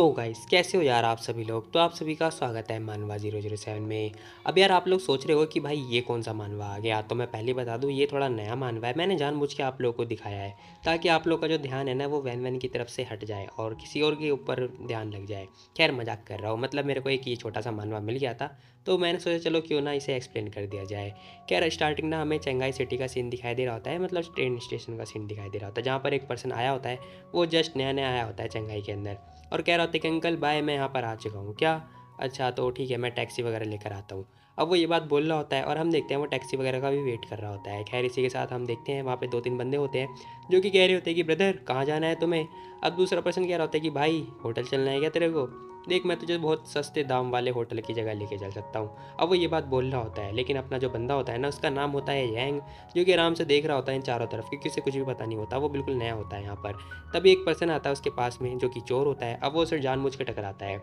तो गाइस कैसे हो यार आप सभी लोग। तो आप सभी का स्वागत है मानवा 007 में। अब यार आप लोग सोच रहे हो कि भाई ये कौन सा मानवा आ गया। तो मैं पहले बता दूं ये थोड़ा नया मानवा है। मैंने जानबूझ के आप लोगों को दिखाया है ताकि आप लोग का जो ध्यान है ना वो वैन वैन की तरफ से हट जाए और किसी और के ऊपर ध्यान लग जाए। खैर मजाक कर रहा हूँ, मतलब मेरे को एक ये छोटा सा मानवा मिल गया था तो मैंने सोचा चलो क्यों ना इसे एक्सप्लेन कर दिया जाए। खैर स्टार्टिंग ना हमें चेंगाई सिटी का सीन दिखाई दे रहा होता है, मतलब ट्रेन स्टेशन का सीन दिखाई दे रहा होता है जहाँ पर एक पर्सन आया होता है। वो जस्ट नया नया आया होता है चेंगाई के अंदर और कह रहा होता है कि अंकल बाय मैं यहाँ पर आ चुका हूँ क्या। अच्छा तो ठीक है मैं टैक्सी वगैरह लेकर आता हूँ। अब वो ये बात बोल रहा होता है और हम देखते हैं वो टैक्सी वगैरह का भी वेट कर रहा होता है। खैर इसी के साथ हम देखते हैं वहाँ पे दो तीन बंदे होते हैं जो कि कह रहे होते हैं कि ब्रदर कहाँ जाना है तुम्हें। अब दूसरा पर्सन कह रहा होता है कि भाई होटल चलना है क्या तेरे को, देख मैं तुझे बहुत सस्ते दाम वाले होटल की जगह लेके चल सकता हूँ। अब वो ये बात बोल रहा होता है लेकिन अपना जो बंदा होता है ना उसका नाम होता है यांग, जो कि आराम से देख रहा होता है इन चारों तरफ क्योंकि उसे कुछ भी पता नहीं होता, वो बिल्कुल नया होता है यहाँ पर। तभी एक पर्सन आता है उसके पास में जो कि चोर होता है। अब वो उसे जानबूझ के टकराता है।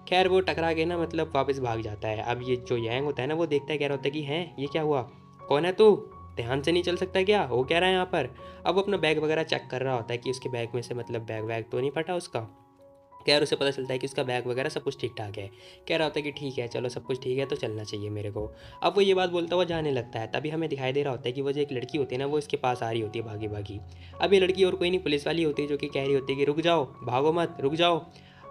खैर वो टकरा के ना मतलब वापस भाग जाता है। अब ये जो यांग होता है ना वो देखता है, कह रहा होता है कि हैं ये क्या हुआ, कौन है तू, ध्यान से नहीं चल सकता क्या, हो क्या रहा है यहाँ पर। अब वो अपना बैग वगैरह चेक कर रहा होता है कि उसके बैग में से मतलब बैग वैग तो नहीं फटा उसका। खैर उसे पता चलता है कि उसका बैग वगैरह सब कुछ ठीक ठाक है। कह रहा होता है कि ठीक है चलो सब कुछ ठीक है तो चलना चाहिए मेरे को। अब वो ये बात बोलता हुआ जाने लगता है। तभी हमें दिखाई दे रहा होता है कि वो जो एक लड़की होती है ना वो इसके पास आ रही होती है भागी भागी। अब ये लड़की और कोई नहीं पुलिस वाली होती है जो कि कह रही होती है कि रुक जाओ भागो मत रुक जाओ।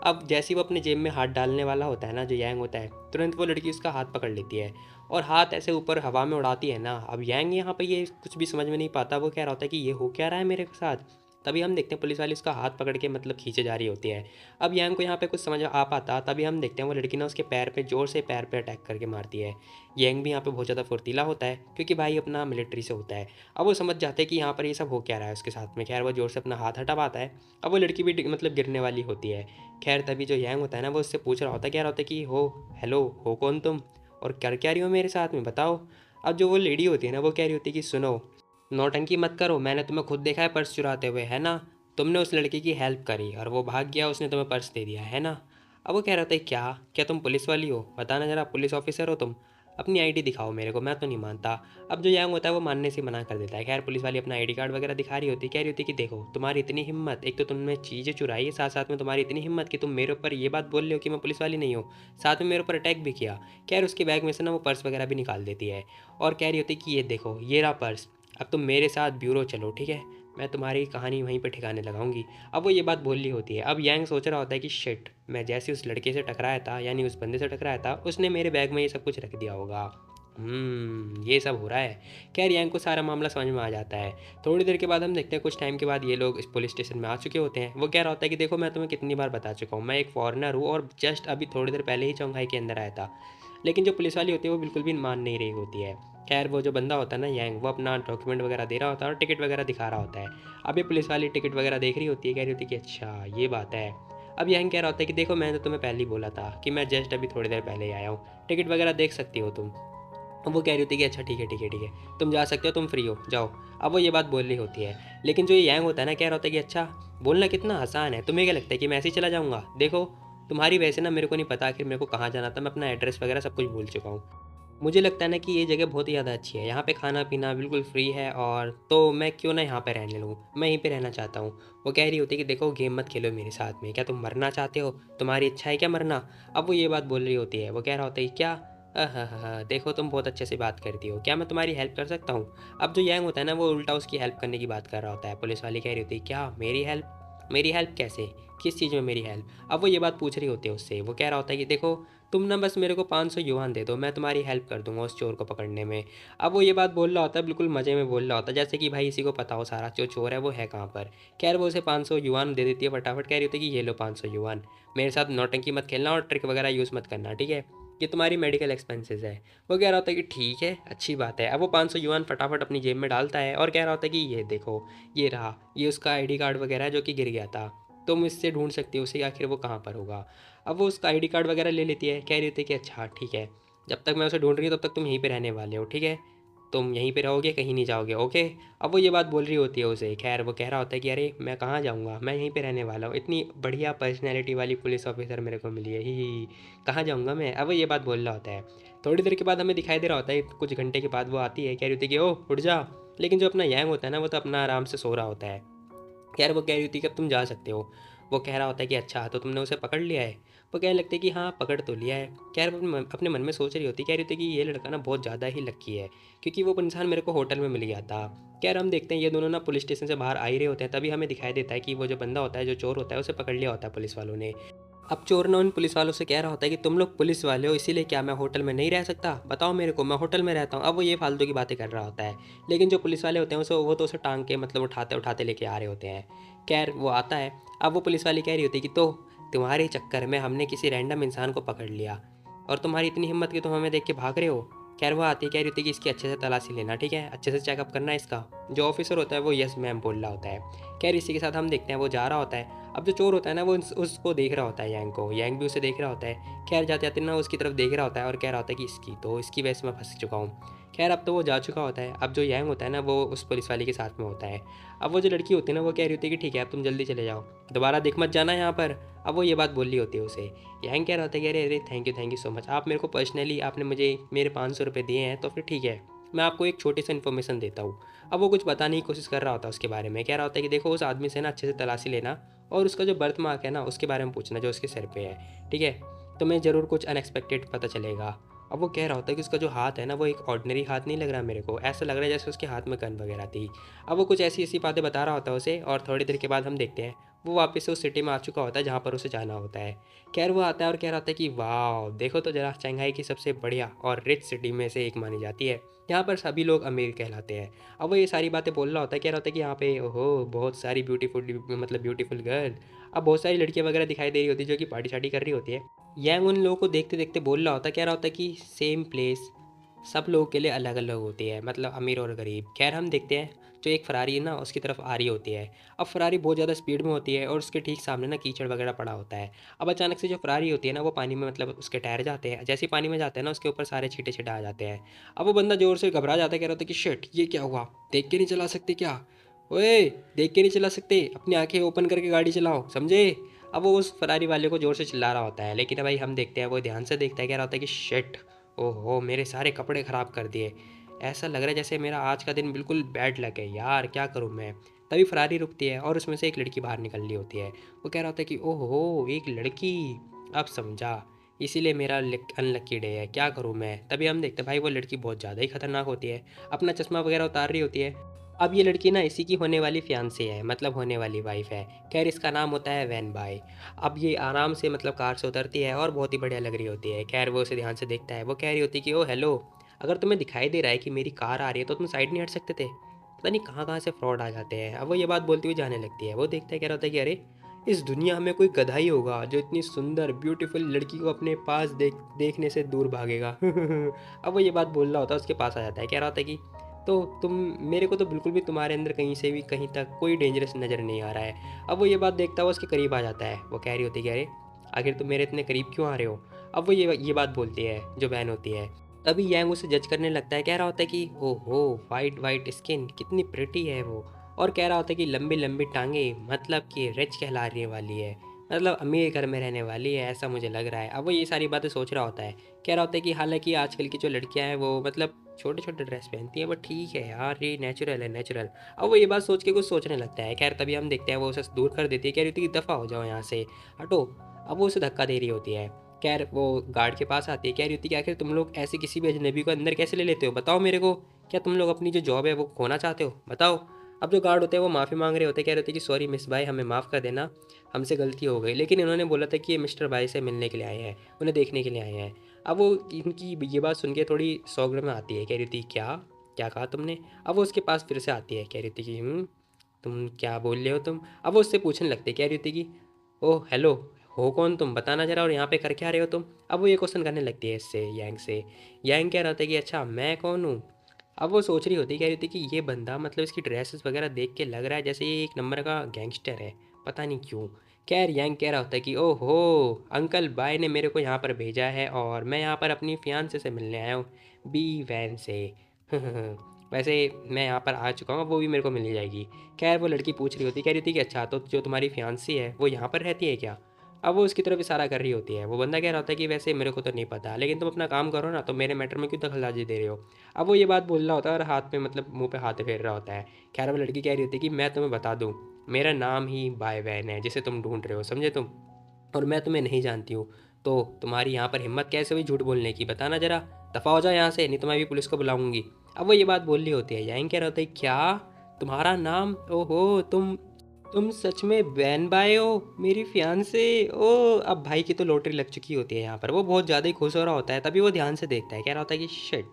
अब जैसे ही वो अपने जेब में हाथ डालने वाला होता है ना जो यांग होता है, तुरंत वो लड़की उसका हाथ पकड़ लेती है और हाथ ऐसे ऊपर हवा में उड़ाती है ना। अब यांग यहाँ पर ये कुछ भी समझ में नहीं पाता, वो कह रहा होता है कि ये हो क्या रहा है मेरे साथ। तभी हम देखते हैं पुलिस वाली उसका हाथ पकड़ के मतलब खींचे जा रही होती है। अब यांग को यहाँ पे कुछ समझ आ पाता तभी हम देखते हैं वो लड़की ना उसके पैर पे जोर से पैर पे अटैक करके मारती है। यांग भी यहाँ पे बहुत ज़्यादा फुर्तीला होता है क्योंकि भाई अपना मिलिट्री से होता है। अब वो समझ जाते हैं कि यहाँ पर ये सब हो क्या रहा है उसके साथ में। खैर वो जोर से अपना हाथ हटा पाता है। अब वो लड़की भी मतलब गिरने वाली होती है। खैर तभी जो यांग होता है ना वो उससे पूछ रहा होता है, कह रहा होता है कि हो हेलो हो कौन तुम और कर क्या रही हो मेरे साथ में बताओ। अब जो वो लेडी होती है ना वो कह रही होती है कि सुनो नौटंकी मत करो, मैंने तुम्हें खुद देखा है पर्स चुराते हुए है ना। तुमने उस लड़के की हेल्प करी और वो भाग गया, उसने तुम्हें पर्स दे दिया है ना। अब वो कह रहा था क्या क्या तुम पुलिस वाली हो, बताना जरा पुलिस ऑफिसर हो तुम, अपनी आईडी दिखाओ मेरे को, मैं तो नहीं मानता। अब जो यांग होता है वो मानने से मना कर देता है। खैर पुलिस वाली अपना आईडी कार्ड वगैरह दिखा रही होती है, कह रही होती है कि देखो तुम्हारी इतनी हिम्मत, एक तो तुमने चीज़ें चुराई है साथ साथ में तुम्हारी इतनी हिम्मत कि तुम मेरे ऊपर ये बात बोल रहे हो कि मैं पुलिस वाली नहीं हूँ, साथ में मेरे ऊपर अटैक भी किया। खैर उसके बैग में से ना वो पर्स वगैरह भी निकाल देती है और कह रही होती है कि ये देखो ये रहा पर्स, अब तुम मेरे साथ ब्यूरो चलो ठीक है, मैं तुम्हारी कहानी वहीं पे ठिकाने लगाऊंगी। अब वो ये बात बोल रही होती है। अब यांग सोच रहा होता है कि शिट मैं जैसे उस लड़के से टकराया था यानी उस बंदे से टकराया था उसने मेरे बैग में ये सब कुछ रख दिया होगा। ये सब हो रहा है। खैर यांग को सारा मामला समझ में आ जाता है। थोड़ी देर के बाद हम देखते हैं कुछ टाइम के बाद ये लोग इस पुलिस स्टेशन में आ चुके होते हैं। वो कह रहा होता है कि देखो मैं तुम्हें कितनी बार बता चुका हूँ मैं एक फॉरेनर हूँ और जस्ट अभी थोड़ी देर पहले ही चौंघाई के अंदर आया था। लेकिन जो पुलिस वाली होती है वो बिल्कुल भी मान नहीं रही होती है। खैर वो जो बंदा होता है ना यांग, वो अपना डॉक्यूमेंट वगैरह दे रहा होता है और टिकट वगैरह दिखा रहा होता है। अब ये पुलिस वाली टिकट वगैरह देख रही होती है, कह रही होती है कि अच्छा ये बात है। अब यांग कह रहा होता है कि देखो मैंने तो तुम्हें पहले ही बोला था कि मैं जस्ट अभी थोड़ी देर पहले ही आया हूँ, टिकट वगैरह देख सकती हो तुम। अब वो कह रही होती है कि अच्छा ठीक है ठीक है ठीक है तुम जा सकते हो, तुम फ्री हो जाओ। अब वो ये बात बोल रही होती है लेकिन जो ये यांग होता है ना कह रहा होता है कि अच्छा बोलना कितना आसान है, तुम्हें क्या लगता है कि मैं ऐसे ही चला जाऊँगा, देखो तुम्हारी वजह से ना मेरे को नहीं पता आखिर मेरे को कहाँ जाना था, मैं अपना एड्रेस वगैरह सब कुछ भूल चुका हूँ। मुझे लगता है ना कि ये जगह बहुत ही ज़्यादा अच्छी है, यहाँ पे खाना पीना बिल्कुल फ्री है और तो मैं क्यों ना यहाँ पे रहने लूँ, मैं यहीं पे रहना चाहता हूँ। वो कह रही होती है कि देखो गेम मत खेलो मेरे साथ में, क्या तुम मरना चाहते हो, तुम्हारी इच्छा है क्या मरना। अब वो ये बात बोल रही होती है। वो कह रहा होता है क्या देखो तुम बहुत अच्छे से बात करती हो, क्या मैं तुम्हारी हेल्प कर सकता हूँ। अब जो यांग होता है ना वो उल्टा उसकी हेल्प करने की बात कर रहा होता है। पुलिस वाली कह रही होती है क्या मेरी हेल्प, मेरी हेल्प कैसे, किस चीज़ में मेरी हेल्प। अब वो ये बात पूछ रही होती है उससे। वो कह रहा होता है कि देखो तुम ना बस मेरे को 500 युआन दे दो, मैं तुम्हारी हेल्प कर दूंगा उस चोर को पकड़ने में। अब वो ये बात बोल रहा होता है बिल्कुल मज़े में बोल रहा होता है जैसे कि भाई इसी को पता हो सारा जो चोर है वो है कहाँ पर। खैर वो उसे 500 युआन दे देती है फटाफट, कह रही होती है कि ये लो 500 युआन, मेरे साथ नौटंकी मत खेलना और ट्रिक वगैरह यूज़ मत करना ठीक है, ये तुम्हारी मेडिकल एक्सपेंसेस है। वो कह रहा होता है कि ठीक है अच्छी बात है। अब वो 500 युआन फटाफट अपनी जेब में डालता है और कह रहा होता है कि ये देखो ये रहा, ये उसका आईडी कार्ड वगैरह है जो कि गिर गया था, तुम इससे ढूंढ सकती हो उसे आखिर वो कहाँ पर होगा। अब वो उसका आईडी कार्ड वगैरह ले लेती है, कह रही थी कि अच्छा ठीक है जब तक मैं उसे ढूंढ रही हूँ तब तक तुम यहीं पे रहने वाले हो ठीक है, तुम यहीं पे रहोगे कहीं नहीं जाओगे ओके। अब वो ये बात बोल रही होती है उसे। खैर वो कह रहा होता है कि अरे मैं कहाँ जाऊँगा, मैं यहीं पे रहने वाला हूँ, इतनी बढ़िया पर्सनैलिटी वाली पुलिस ऑफिसर मेरे को मिली है, ही कहाँ जाऊँगा मैं। अब वो ये बात बोल रहा होता है। थोड़ी देर के बाद हमें दिखाई दे रहा होता है, कुछ घंटे के बाद वो आती है, कह रही होती है कि ओ उठ जा। लेकिन जो अपना यांग होता है ना वो तो अपना आराम से सो रहा होता है। खैर वो कह रही थी कि अब तुम जा सकते हो। वो कह रहा होता है कि अच्छा तो तुमने उसे पकड़ लिया है। वो कहने लगते हैं कि हाँ पकड़ तो लिया है। खैर वो अपने मन में सोच रही होती, कह रही होती कि ये लड़का ना बहुत ज़्यादा ही लक्की है, क्योंकि वो इंसान मेरे को होटल में मिल गया था। खैर हम देखते हैं ये दोनों ना पुलिस स्टेशन से बाहर आ ही रहे होते हैं, तभी हमें दिखाई देता है कि वो जो बंदा होता है, जो चोर होता है, उसे पकड़ लिया होता है पुलिस वालों ने। अब चोर ना उन पुलिस वालों से कह रहा होता है कि तुम लोग पुलिस वाले हो, इसीलिए क्या मैं होटल में नहीं रह सकता? बताओ मेरे को, मैं होटल में रहता हूँ। अब वो ये फालतू की बातें कर रहा होता है, लेकिन जो पुलिस वाले होते हैं उसे वो तो उसे टांग के मतलब उठाते उठाते लेके आ रहे होते हैं। खैर वो आता है। अब वो पुलिस वाली कह रही होती है कि तो तुम्हारे चक्कर में हमने किसी रैंडम इंसान को पकड़ लिया, और तुम्हारी इतनी हिम्मत कि तुम हमें देख के भाग रहे हो। खैर वो आती है, कह रही होती है कि इसकी अच्छे से तलाशी लेना, ठीक है, अच्छे से चेकअप करना है इसका। जो ऑफिसर होता है वो यस मैम बोल रहा होता है। खैर इसी के साथ हम देखते हैं वो जा रहा होता है। अब जो चोर होता है ना वो उसको देख रहा होता है, यांग को, यांग भी उसे देख रहा होता है। खैर जाते जाते ना उसकी तरफ देख रहा होता है और कह रहा होता है कि इसकी वजह से मैं फंस चुका हूँ। खैर अब तो वो जा चुका होता है। अब जो यांग होता है ना वो उस पुलिस वाले के साथ में होता है। अब वो जो लड़की होती है ना वो कह रही होती है कि ठीक है अब तुम जल्दी चले जाओ, दोबारा दिख मत जाना यहाँ पर। अब वो ये बात बोल रही होती है उसे। यांग कह रहा होता है कि अरे अरे थैंक यू सो मच, आप मेरे को पर्सनली आपने मुझे मेरे 500 रुपये दिए हैं, तो फिर ठीक है मैं आपको एक छोटी सी इन्फॉर्मेशन देता हूँ। अब वो कुछ बताने की कोशिश कर रहा होता है उसके बारे में, कह रहा होता है कि देखो उस आदमी से ना अच्छे से तलाशी लेना, और उसका जो बर्थ मार्क है ना उसके बारे में पूछना जो उसके सिर पे है, ठीक है, तुम्हें ज़रूर कुछ अनएक्सपेक्टेड पता चलेगा। अब वो कह रहा होता है कि उसका जो हाथ है ना वो एक ऑर्डिनरी हाथ नहीं लग रहा मेरे को, ऐसा लग रहा है जैसे उसके हाथ में गन वगैरह थी। अब वो कुछ ऐसी ऐसी बातें बता रहा होता है उसे, और थोड़ी देर के बाद हम देखते हैं वो वापस से उस सिटी में आ चुका होता है जहाँ पर उसे जाना होता है। खैर वो आता है और कह रहा होता है कि वाह देखो तो जरा, शंघाई की सबसे बढ़िया और रिच सिटी में से एक मानी जाती है, यहाँ पर सभी लोग अमीर कहलाते हैं। अब वो ये सारी बातें बोल रहा होता है, कह रहा होता है कि यहाँ पे ओहो बहुत सारी ब्यूटीफुल गर्ल, अब बहुत सारी लड़कियाँ वगैरह दिखाई दे रही होती है जो कि पार्टी शार्टी कर रही होती है। यंग उन लोगों को देखते देखते बोल रहा होता है, कह रहा होता है कि सेम प्लेस सब लोगों के लिए अलग अलग होती है, मतलब अमीर और गरीब। खैर हम देखते हैं जो एक फरारी है ना उसकी तरफ आ रही होती है। अब फरारी बहुत ज़्यादा स्पीड में होती है और उसके ठीक सामने ना कीचड़ वगैरह पड़ा होता है। अब अचानक से जो फरारी होती है ना वो पानी में, मतलब उसके टायर जाते हैं, जैसे ही पानी में जाते हैं ना उसके ऊपर सारे छींटे छींटे आ जाते हैं। अब वो बंदा जोर से घबरा जाता है, कह रहा होता है कि शिट ये क्या हुआ, देख के नहीं चला सकते क्या? ओए देख के नहीं चला सकते, अपनी आंखें ओपन करके गाड़ी चलाओ, समझे? अब वो उस फरारी वाले को ज़ोर से चिल्ला रहा होता है, लेकिन भाई हम देखते हैं वो ध्यान से देखता है, कह रहा होता है कि शिट, ओहो मेरे सारे कपड़े ख़राब कर दिए, ऐसा लग रहा है जैसे मेरा आज का दिन बिल्कुल बैड लग है यार, क्या करूँ मैं? तभी फरारी रुकती है और उसमें से एक लड़की बाहर निकल रही होती है। वो कह रहा होता है कि ओहो एक लड़की, अब समझा, इसीलिए मेरा अनलक्की डे है, क्या करूँ मैं? तभी हम देखते हैं भाई वो लड़की बहुत ज़्यादा ही खतरनाक होती है, अपना चश्मा वगैरह उतार रही होती है। अब ये लड़की ना इसी की होने वाली फियांसे है, मतलब होने वाली वाइफ है। खैर इसका नाम होता है वैन बाई। अब ये आराम से मतलब कार से उतरती है और बहुत ही बढ़िया लग रही होती है। खैर वो उसे ध्यान से देखता है, वो कह रही होती है कि ओ हेलो, अगर तुम्हें दिखाई दे रहा है कि मेरी कार आ रही है तो तुम साइड नहीं हट सकते थे? पता नहीं कहाँ कहाँ से फ्रॉड आ जाते हैं। अब वो ये बात बोलती हुई जाने लगती है। वो देखता है, कह रहा होता है कि अरे इस दुनिया में कोई गधा ही होगा जो इतनी सुंदर ब्यूटीफुल लड़की को अपने पास देखने से दूर भागेगा। अब वो ये बात बोल रहा होता है, उसके पास आ जाता है, कह रहा होता है कि तो तुम, मेरे को तो बिल्कुल भी तुम्हारे अंदर कहीं से भी कहीं तक कोई डेंजरस नज़र नहीं आ रहा है। अब वो ये बात देखता हुआ उसके करीब आ जाता है। वो कह रही होती है कि अरे आखिर तुम मेरे इतने करीब क्यों आ रहे हो? अब वो ये बात बोलती है जो बहन होती है। तभी यंग उसे जज करने लगता है, कह रहा होता है कि ओहो वाइट वाइट स्किन कितनी प्रिटी है वो, और कह रहा होता है कि लंबी लंबी टांगे, मतलब कि रिच कहलाने वाली है, मतलब अमीर घर में रहने वाली है, ऐसा मुझे लग रहा है। अब वो ये सारी बातें सोच रहा होता है। कह रहा होता है कि हालांकि आजकल की जो लड़कियां हैं वो मतलब छोटे छोटे ड्रेस पहनती हैं, बट ठीक है यार ये नेचुरल है नेचुरल। अब वो ये बात सोच के कुछ सोचने लगता है। खैर तभी हम देखते हैं वो उसे दूर कर देती है, कह रही होती है कि दफ़ा हो जाओ यहाँ से, हटो। अब वो उसे धक्का दे रही होती है। खैर वो गार्ड के पास आती है, कह रही होती है कि आखिर तुम लोग ऐसे किसी भी अजनबी को अंदर कैसे ले लेते हो, बताओ मेरे को, क्या तुम लोग अपनी जो जॉब है वो खोना चाहते हो, बताओ? अब जो गार्ड होते हैं वो माफ़ी मांग रहे होते हैं, कह रहे होते हैं कि सॉरी मिस भाई हमें माफ़ कर देना, हमसे गलती हो गई, लेकिन इन्होंने बोला था कि ये मिस्टर भाई से मिलने के लिए आए हैं, उन्हें देखने के लिए आए हैं। अब वो इनकी ये बात सुन के थोड़ी सौगड़ में आती है, कह रही थी क्या क्या कहा तुमने? अब वो उसके पास फिर से आती है, कह रही थी कि तुम क्या बोल रहे हो तुम? अब वो उससे पूछने लगते, कह रही थी कि ओह हेलो, हो कौन तुम, बताना जरा, और यहाँ पे कर क्या रहे हो तुम? अब वो ये क्वेश्चन करने लगती है इससे, यांग से। यांग कह रहा था कि अच्छा मैं कौन हूँ? अब वो सोच रही होती, कह रही थी कि ये बंदा मतलब इसकी ड्रेसेस वगैरह देख के लग रहा है जैसे ये एक नंबर का गैंगस्टर है, पता नहीं क्यों। खैर यांग कह रहा होता है कि ओहो अंकल बाय ने मेरे को यहाँ पर भेजा है और मैं यहाँ पर अपनी फियांसे से मिलने आया हूँ, बी वैन से। वैसे मैं यहाँ पर आ चुका हूँ, वो भी मेरे को मिल जाएगी। खैर वो लड़की पूछ रही होती, कह रही थी कि अच्छा तो जो तुम्हारी फियांसी है वो यहाँ पर रहती है क्या? अब वो उसकी तरफ इशारा कर रही होती है। वो बंदा कह रहा होता है कि वैसे मेरे को तो नहीं पता, लेकिन तुम अपना काम करो ना, तो मेरे मैटर में क्यों दखलंदाजी दे रहे हो। अब वो ये बात बोल रहा होता है और हाथ में मतलब मुंह पे हाथ फेर रहा होता है। खैर वो लड़की कह रही होती है कि मैं तुम्हें बता दूँ, मेरा नाम ही बाय वैन है जिसे तुम ढूंढ रहे हो, समझे तुम, और मैं तुम्हें नहीं जानती हूँ। तो तुम्हारी यहाँ पर हिम्मत कैसे हुई झूठ बोलने की, बताना जरा। दफ़ा हो जाओ यहाँ से, नहीं तो मैं भी पुलिस को बुलाऊंगी। अब वो ये बात बोल रही होती है। यहीं कह रहा होता है क्या तुम्हारा नाम, ओहो तुम सच में वैन बाय हो, मेरी फियांसे। ओ अब भाई की तो लॉटरी लग चुकी होती है यहाँ पर। वो बहुत ज़्यादा ही खुश हो रहा होता है। तभी वो ध्यान से देखता है, कह रहा होता है कि शिट,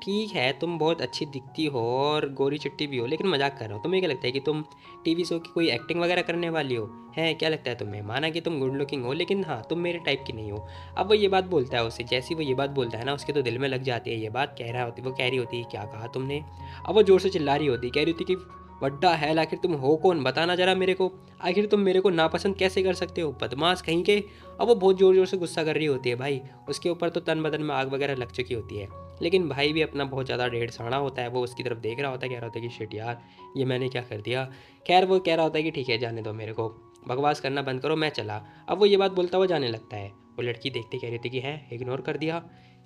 ठीक है तुम बहुत अच्छी दिखती हो और गोरी चिट्टी भी हो, लेकिन मजाक कर रहा हो। तुम्हें क्या लगता है कि तुम टीवी शो की कोई एक्टिंग वगैरह करने वाली हो, हैं क्या लगता है तुम्हें। माना कि तुम गुड लुकिंग हो, लेकिन हाँ तुम मेरे टाइप की नहीं हो। अब वो ये बात बोलता है उसे। जैसी वो ये बात बोलता है ना, उसके तो दिल में लग जाती है ये बात। कह रहा होती, वो कह रही होती है क्या कहा तुमने। अब वो जोर से चिल्ला रही होती, कह रही होती कि वड्डा है, आखिर तुम हो कौन, बताना जरा मेरे को। आखिर तुम मेरे को नापसंद कैसे कर सकते हो, बदमाश कहीं के। अब वो बहुत ज़ोर ज़ोर से गुस्सा कर रही होती है भाई। उसके ऊपर तो तन बदन में आग वगैरह लग चुकी होती है, लेकिन भाई भी अपना बहुत ज़्यादा ढेर साड़ा होता है। वो उसकी तरफ देख रहा होता है, कह रहा होता है कि शिट यार, ये मैंने क्या कर दिया। खैर वो कह रहा होता है कि ठीक है जाने दो मेरे को, बकवास करना बंद करो, मैं चला। अब वो ये बात बोलता हुआ जाने लगता है। वो लड़की देखते कह रही थी कि है इग्नोर कर दिया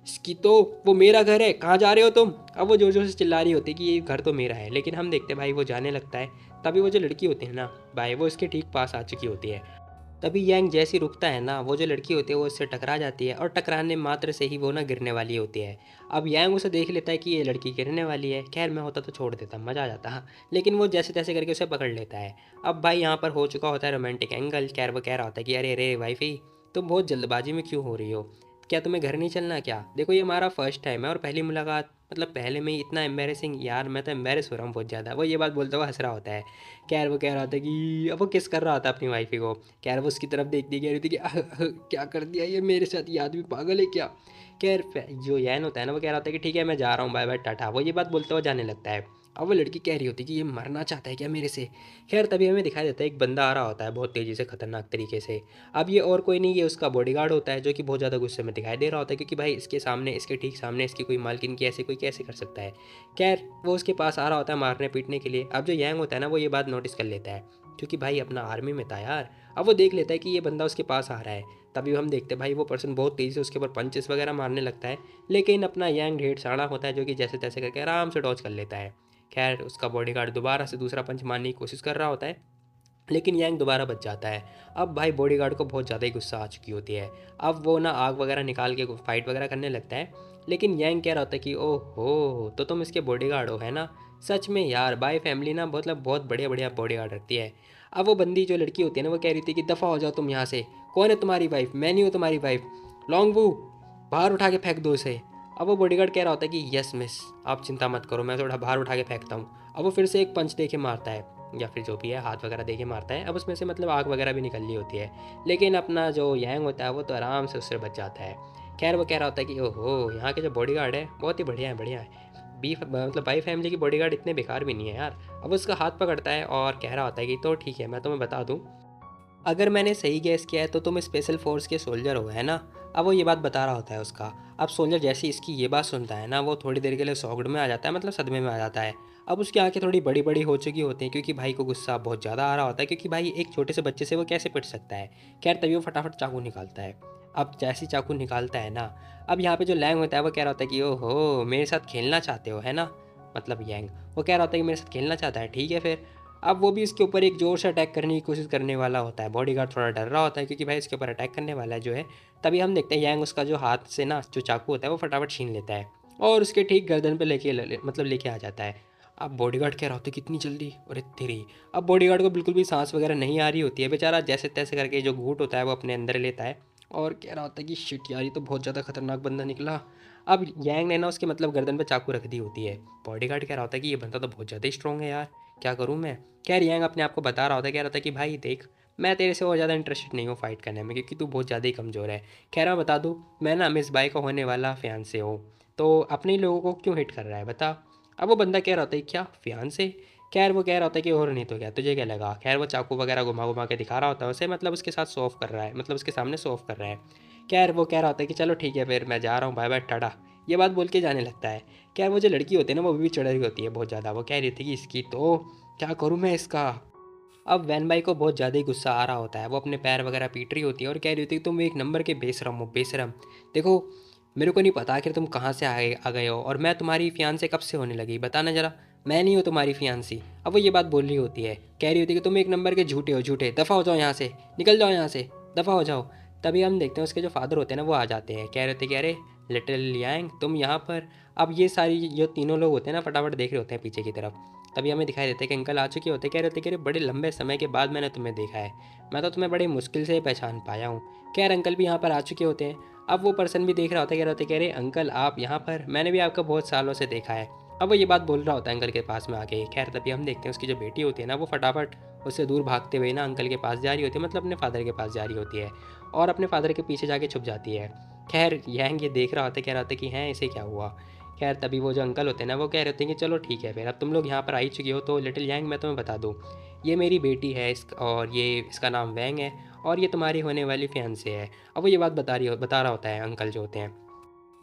इसकी, तो वो मेरा घर है, कहाँ जा रहे हो तुम। अब वो जोर जोर से चिल्ला रही होती है कि ये घर तो मेरा है, लेकिन हम देखते भाई वो जाने लगता है। तभी वो जो लड़की होती है ना भाई, वो इसके ठीक पास आ चुकी होती है। तभी यंग जैसी रुकता है ना, वो जो लड़की होती है वो इससे टकरा जाती है, और टकराने मात्र से ही वो ना गिरने वाली होती है। अब यंग उसे देख लेता है कि ये लड़की गिरने वाली है। खैर मैं होता तो छोड़ देता, मज़ा आ जाता, लेकिन वो जैसे तैसे करके उसे पकड़ लेता है। अब भाई यहाँ पर हो चुका होता है रोमांटिक एंगल। खैर वो कह रहा होता है कि अरे अरे वाइफी, तुम बहुत जल्दबाजी में क्यों हो रही हो, क्या तुम्हें घर नहीं चलना क्या। देखो ये हमारा फर्स्ट टाइम है और पहली मुलाकात, मतलब पहले में ही इतना एम्बेरसिंग, यार मैं तो एम्बेरस हो रहा हूँ बहुत ज़्यादा। वो ये बात बोलता हुआ हंस रहा होता है। खैर वो कह रहा था कि अब वो किस कर रहा था अपनी वाइफी को। खैर वो उसकी तरफ देखती कह रही थी कि क्या कर दिया ये मेरे साथ, ये आदमी पागल है क्या। खैर जो यैन होता है ना, वो कह रहा होता है कि ठीक है मैं जा रहा हूँ, बाय बाय टाटा। वो ये बात बोलते हुए जाने लगता है। अब वो लड़की कह रही होती है कि ये मरना चाहता है क्या मेरे से। खैर तभी हमें दिखाई देता है एक बंदा आ रहा होता है बहुत तेज़ी से, खतरनाक तरीके से। अब ये और कोई नहीं, ये उसका बॉडीगार्ड होता है, जो कि बहुत ज़्यादा गुस्से में दिखाई दे रहा होता है, क्योंकि भाई इसके सामने, इसके ठीक सामने इसकी कोई मालकिन की ऐसे कोई कैसे कर सकता है। खैर वो उसके पास आ रहा होता है मारने पीटने के लिए। अब जो यंग होता है ना, वो ये बात नोटिस कर लेता है, क्योंकि भाई अपना आर्मी में था यार। अब वो देख लेता है कि ये बंदा उसके पास आ रहा है। तभी हम देखते हैं भाई वो पर्सन बहुत तेज़ी से उसके ऊपर पंचेस वगैरह मारने लगता है, लेकिन अपना यंग ढेर साड़ा होता है, जो कि जैसे तैसे करके आराम से डॉज कर लेता है। खैर उसका बॉडीगार्ड दोबारा से दूसरा पंच मारने की कोशिश कर रहा होता है, लेकिन यंग दोबारा बच जाता है। अब भाई बॉडीगार्ड को बहुत ज़्यादा ही गुस्सा आ चुकी होती है। अब वो ना आग वगैरह निकाल के फाइट वगैरह करने लगता है, लेकिन यंग कह रहा होता है कि ओहो तो तुम इसके बॉडीगार्ड हो, है ना। सच में यार बाई फैमिली ना मतलब बहुत बढ़िया बढ़िया बॉडीगार्ड रखती है। अब वो बंदी जो लड़की होती है ना, वो कह रही थी कि दफ़ा हो जाओ तुम यहाँ से, कौन है तुम्हारी वाइफ, मैं नहीं हूँ तुम्हारी वाइफ, लॉन्ग वू बाहर उठा के फेंक दो इसे। अब वो बॉडीगार्ड कह रहा होता है कि यस मिस, आप चिंता मत करो, मैं थोड़ा बाहर उठा के फेंकता हूँ। अब वो फिर से एक पंच दे के मारता है, या फिर जो भी है हाथ वगैरह दे के मारता है। अब उसमें से मतलब आग वगैरह भी निकल रही होती है, लेकिन अपना जो यंग होता है वो तो आराम से उससे बच जाता है। खैर वो कह रहा होता है कि ओहो यहाँ के जो बॉडीगार्ड है बहुत ही बढ़िया है, बढ़िया है। बी मतलब बाई फैमिली की बॉडीगार्ड इतने बेकार भी नहीं है यार। अब उसका हाथ पकड़ता है और कह रहा होता है कि तो ठीक है मैं तुम्हें बता दूँ, अगर मैंने सही गैस किया है तो तुम स्पेशल फोर्स के सोल्जर हो, है ना। अब वो ये बात बता रहा होता है उसका। अब सोल्जर जैसे इसकी ये बात सुनता है ना, वो थोड़ी देर के लिए सौगड़ में आ जाता है, मतलब सदमे में आ जाता है। अब उसकी आंखें थोड़ी बड़ी बड़ी हो चुकी होती हैं, क्योंकि भाई को गुस्सा बहुत ज़्यादा आ रहा होता है, क्योंकि भाई एक छोटे से बच्चे से वो कैसे पिट सकता है। खैर तभी वो फटाफट चाकू निकालता है। अब जैसी चाकू निकालता है ना, अब यहाँ पे जो लैंग होता है वो कह रहा होता है कि ओहो मेरे साथ खेलना चाहते हो, है ना। मतलब यंग वो कह रहा होता है कि मेरे साथ खेलना चाहता है, ठीक है फिर। अब वो भी इसके ऊपर एक ज़ोर से अटैक करने की कोशिश करने वाला होता है। बॉडीगार्ड थोड़ा डर रहा होता है, क्योंकि भाई इसके ऊपर अटैक करने वाला है जो है। तभी हम देखते हैं यंग उसका जो हाथ से ना जो चाकू होता है वो फटाफट छीन लेता है, और उसके ठीक गर्दन पे मतलब लेके आ जाता है। अब बॉडीगार्ड कह रहा होता है कितनी जल्दी, अरे तेरी। अब बॉडीगार्ड को बिल्कुल भी सांस वगैरह नहीं आ रही होती है, बेचारा जैसे तैसे करके जो घूंट होता है वो अपने अंदर लेता है, और कह रहा होता है कि शिट यार ये तो बहुत ज़्यादा खतरनाक बंदा निकला। अब यंग ने ना उसके मतलब गर्दन पे चाकू रख दी होती है। बॉडीगार्ड कह रहा होता है कि ये बंदा तो बहुत ज़्यादा स्ट्रॉन्ग है यार, क्या करूँ मैं। खैर यंग अपने आप को बता रहा होता है, कह रहा था कि भाई देख मैं तेरे से और ज़्यादा इंटरेस्टेड नहीं हूँ फाइट करने में, क्योंकि तू बहुत ज़्यादा ही कमज़ोर है। खैर मैं बता दूँ, मैं ना मिस बाई का होने वाला फियांसे हूँ, तो अपने ही लोगों को क्यों हिट कर रहा है बता। अब वो बंदा कह रहा होता है क्या फियांसे। खैर वो कह रहा होता है कि और नहीं तो क्या, तुझे क्या लगा। खैर वो चाकू वगैरह घुमा घुमा के दिखा रहा होता है उसे, मतलब उसके साथ शो ऑफ कर रहा है, मतलब उसके सामने शो ऑफ कर रहा है। खैर वो कह रहा होता है कि चलो ठीक है फिर मैं जा रहा हूँ, बाय बाय टाटा। ये बात बोल के जाने लगता है। खैर वो जो लड़की होती है ना, वो भी चढ़ रही होती है बहुत ज़्यादा। वो कह रही थी कि इसकी तो क्या करूँ मैं इसका। अब वैन बाई को बहुत ज़्यादा ही गुस्सा आ रहा होता है, वो अपने पैर वगैरह पीट रही होती है और कह रही होती है तुम एक नंबर के बेशरम हो, बेशरम। देखो, मेरे को नहीं पता आखिर तुम कहाँ से आ गए हो, और मैं तुम्हारी फियांसे कब से होने लगी, बताना ज़रा। मैं नहीं हूँ तुम्हारी फियांसी। अब वो ये बात बोल रही होती है, कह रही होती है कि तुम एक नंबर के झूठे हो, झूठे, दफ़ा हो जाओ यहाँ से, निकल जाओ यहाँ से, दफ़ा हो जाओ। तभी हम देखते हैं उसके जो फादर होते हैं ना वो आ जाते हैं, कह रहे होते हैं कि अरे लिटिल यांग तुम यहाँ पर। अब ये सारी जो तीनों लोग होते हैं ना फटाफट देख रहे होते हैं पीछे की तरफ। तभी हमें दिखाई देता है कि अंकल आ चुके होते हैं, कह रहे होते हैं कि अरे बड़े लंबे समय के बाद मैंने तुम्हें देखा है, मैं तो तुम्हें बड़ी मुश्किल से पहचान पाया हूँ। खैर अंकल भी यहाँ पर आ चुके होते हैं। अब वो पर्सन भी देख रहा होता है, कह रहे होते हैं कि अरे अंकल आप यहाँ पर, मैंने भी आपको बहुत सालों से देखा है। अब वो ये बात बोल रहा होता है अंकल के पास में आके। खैर तभी हम देखते हैं उसकी जो बेटी होती है ना वो फटाफट उससे दूर भागते हुए ना अंकल के पास जा रही होती है, मतलब अपने फादर के पास जा रही होती है, और अपने फादर के पीछे जाके छुप जाती है। खैर यंग ये देख रहा होता है, कह रहा होता है कि हैं इसे क्या हुआ। खैर तभी वो जो अंकल होते हैं ना वो कह रहे होते हैं कि चलो ठीक है, फिर अब तुम लोग यहाँ पर आई चुकी हो तो लिटिल यंग मैं तुम्हें बता दूँ, ये मेरी बेटी है और ये इसका नाम वैंग है, और ये तुम्हारी होने वाली फियांसे है। अब वो ये बात बता रहा होता है अंकल जो होते हैं।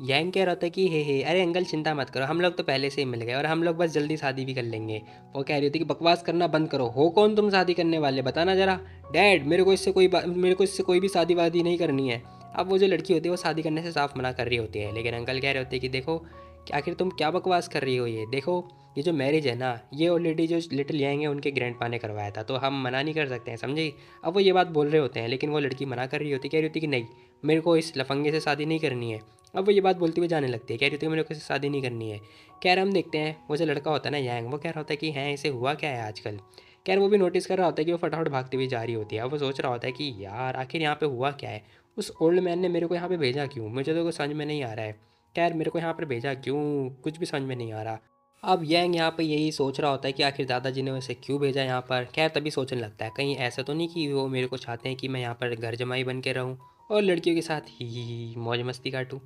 यंग कह रहा होता है कि हे अरे अंकल चिंता मत करो, हम लोग तो पहले से ही मिल गए और हम लोग बस जल्दी शादी भी कर लेंगे। वो कह रही होती है कि बकवास करना बंद करो, हो कौन तुम शादी करने वाले, बताना ज़रा। डैड मेरे को इससे कोई भी शादी वादी नहीं करनी है। अब वो जो लड़की होती है वो शादी करने से साफ मना कर रही होती है, लेकिन अंकल कह रहे होते हैं कि देखो कि आखिर तुम क्या बकवास कर रही हो, ये देखो ये जो मैरिज है ना ये ऑलरेडी जो लिटिल यंग है उनके ग्रैंडपा ने करवाया था, तो हम मना नहीं कर सकते हैं, समझी। अब वो ये बात बोल रहे होते हैं लेकिन वो लड़की मना कर रही होती, कह रही होती कि नहीं मेरे को इस लफंगे से शादी नहीं करनी है। अब वो ये बात बोलते हुए जाने लगती है, कह रही होती है मेरे को इससे शादी नहीं करनी है। खैर हम देखते हैं वो जो लड़का होता है ना यंग, वो कह रहा होता है कि हैं इसे हुआ क्या है आजकल। खैर वो भी नोटिस कर रहा होता है कि वो फटाफट भागती हुई जा रही होती है। अब वो सोच रहा होता है कि यार आखिर यहाँ पे हुआ क्या है, उस ओल्ड मैन ने मेरे को यहाँ पे भेजा क्यों, मुझे तो कुछ समझ में नहीं आ रहा है। खैर मेरे को यहाँ पर भेजा क्यों, कुछ भी समझ में नहीं आ रहा। अब यंग यहाँ पे यही सोच रहा होता है कि आखिर दादाजी ने उसे क्यों भेजा यहाँ पर। खैर तभी सोचने लगता है कहीं ऐसा तो नहीं कि वो मेरे को चाहते हैं कि मैं यहाँ पर घर जमाई बन के रहूँ और लड़कियों के साथ ही मौज मस्ती काटूँ।